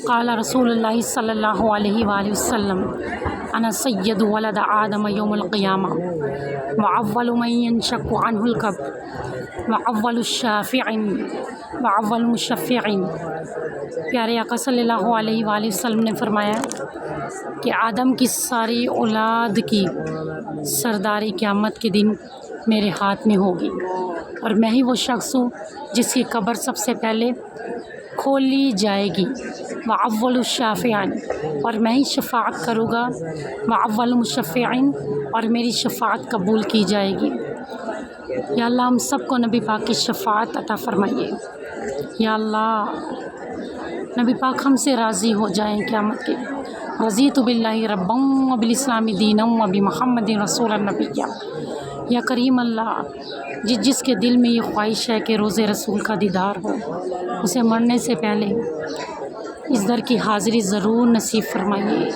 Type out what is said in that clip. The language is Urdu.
قال رسول اللہ صلی اللہ علیہ وآلہ وسلم انا سید ولد آدم یوم القیامہ واول من ینشق عنہ القبر واول الشافعین واول مشفعین۔ پیارے آقا صلی اللہ علیہ وآلہ وسلم نے فرمایا کہ آدم کی ساری اولاد کی سرداری قیامت کے دن میرے ہاتھ میں ہوگی، اور میں ہی وہ شخص ہوں جس کی قبر سب سے پہلے کھولی جائے گی۔ وَأَوَّلُ الشَّافِعِينَ، اور میں ہی شفاعت کروں گا۔ وَأَوَّلُ الْمُشَفِّعِينَ، اور میری شفاعت قبول کی جائے گی۔ یا اللہ ہم سب کو نبی پاک کی شفاعت عطا فرمائیے۔ یا اللہ نبی پاک ہم سے راضی ہو جائیں قیامت کے۔ رضیت باللہ ربا وبالاسلام دینا وبمحمد رسول نبیا۔ یا کریم اللہ جس کے دل میں یہ خواہش ہے کہ روز رسول کا دیدار ہو، اسے مرنے سے پہلے اس در کی حاضری ضرور نصیب فرمائیے۔